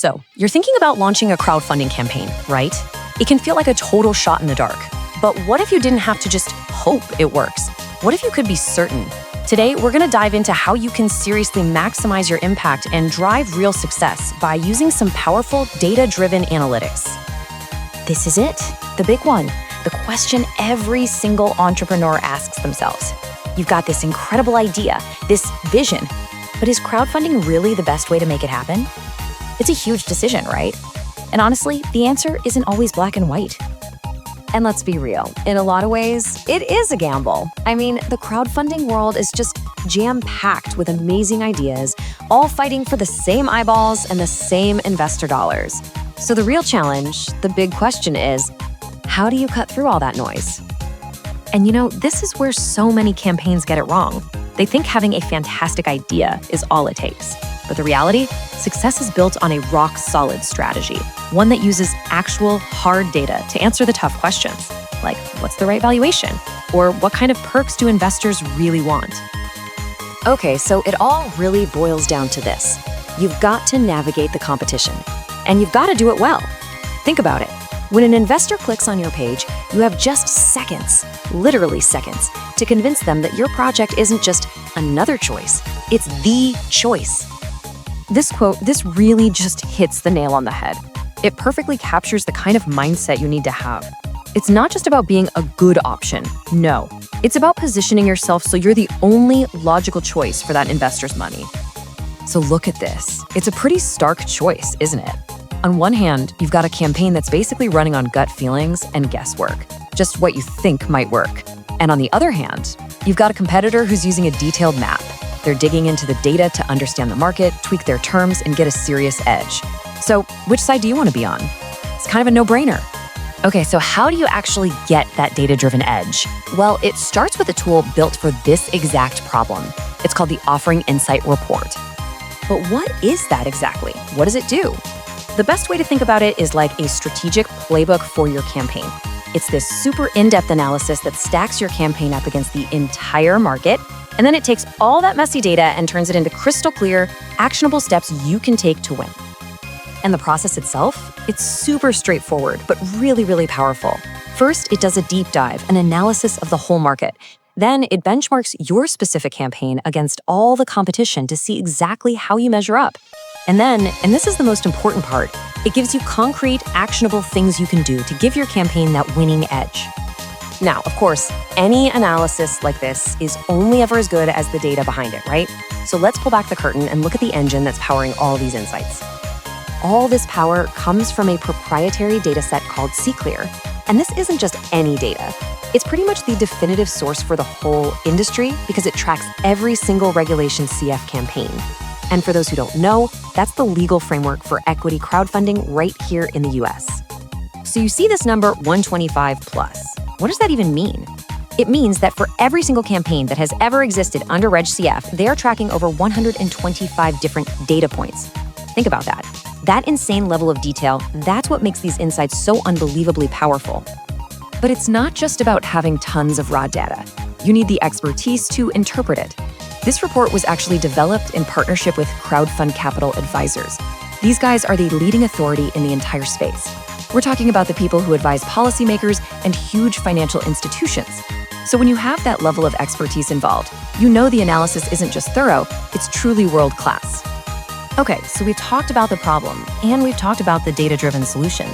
So, you're thinking about launching a crowdfunding campaign, right? It can feel like a total shot in the dark. But what if you didn't have to just hope it works? What if you could be certain? Today, we're going to dive into how you can seriously maximize your impact and drive real success by using some powerful data-driven analytics. This is it, the big one, the question every single entrepreneur asks themselves. You've got this incredible idea, this vision, but is crowdfunding really the best way to make it happen? It's a huge decision, right? And honestly, the answer isn't always black and white. And let's be real, in a lot of ways, it is a gamble. I mean, the crowdfunding world is just jam-packed with amazing ideas, all fighting for the same eyeballs and the same investor dollars. So the real challenge, the big question is, how do you cut through all that noise? And you know, this is where so many campaigns get it wrong. They think having a fantastic idea is all it takes. But the reality, success is built on a rock-solid strategy, one that uses actual hard data to answer the tough questions, like what's the right valuation? Or what kind of perks do investors really want? Okay, so it all really boils down to this. You've got to navigate the competition, and you've got to do it well. Think about it. When an investor clicks on your page, you have just seconds, literally seconds, to convince them that your project isn't just another choice, it's the choice. This quote, this really just hits the nail on the head. It perfectly captures the kind of mindset you need to have. It's not just about being a good option. No, it's about positioning yourself so you're the only logical choice for that investor's money. So look at this. It's a pretty stark choice, isn't it? On one hand, you've got a campaign that's basically running on gut feelings and guesswork, just what you think might work. And on the other hand, you've got a competitor who's using a detailed map. They're digging into the data to understand the market, tweak their terms, and get a serious edge. So which side do you want to be on? It's kind of a no-brainer. Okay, so how do you actually get that data-driven edge? Well, it starts with a tool built for this exact problem. It's called the Offering Insight Report. But what is that exactly? What does it do? The best way to think about it is like a strategic playbook for your campaign. It's this super in-depth analysis that stacks your campaign up against the entire market, and then it takes all that messy data and turns it into crystal clear, actionable steps you can take to win. And the process itself, it's super straightforward, but really, really powerful. First, it does a deep dive, an analysis of the whole market. Then it benchmarks your specific campaign against all the competition to see exactly how you measure up. And then, and this is the most important part, it gives you concrete, actionable things you can do to give your campaign that winning edge. Now, of course, any analysis like this is only ever as good as the data behind it, right? So let's pull back the curtain and look at the engine that's powering all these insights. All this power comes from a proprietary dataset called CCLEAR. And this isn't just any data. It's pretty much the definitive source for the whole industry because it tracks every single Regulation CF campaign. And for those who don't know, that's the legal framework for equity crowdfunding right here in the US. So you see this number 125 plus. What does that even mean? It means that for every single campaign that has ever existed under RegCF, they are tracking over 125 different data points. Think about that. That insane level of detail, that's what makes these insights so unbelievably powerful. But it's not just about having tons of raw data. You need the expertise to interpret it. This report was actually developed in partnership with Crowdfunding Capital Advisors. These guys are the leading authority in the entire space. We're talking about the people who advise policymakers and huge financial institutions. So when you have that level of expertise involved, you know the analysis isn't just thorough, it's truly world-class. Okay, so we've talked about the problem, and we've talked about the data-driven solution.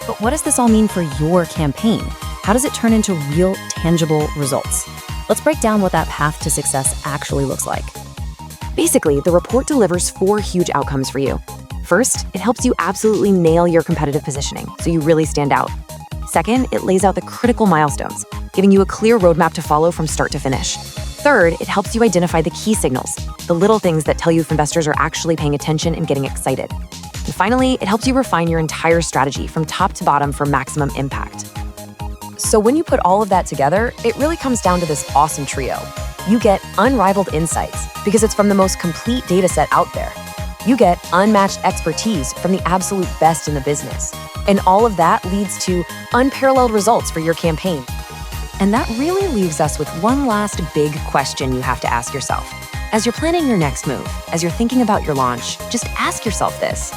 But what does this all mean for your campaign? How does it turn into real, tangible results? Let's break down what that path to success actually looks like. Basically, the report delivers 4 huge outcomes for you. First, it helps you absolutely nail your competitive positioning, so you really stand out. Second, it lays out the critical milestones, giving you a clear roadmap to follow from start to finish. Third, it helps you identify the key signals, the little things that tell you if investors are actually paying attention and getting excited. And finally, it helps you refine your entire strategy from top to bottom for maximum impact. So when you put all of that together, it really comes down to this awesome trio. You get unrivaled insights because it's from the most complete data set out there. You get unmatched expertise from the absolute best in the business. And all of that leads to unparalleled results for your campaign. And that really leaves us with one last big question you have to ask yourself. As you're planning your next move, as you're thinking about your launch, just ask yourself this.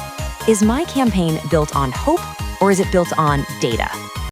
Is my campaign built on hope or is it built on data?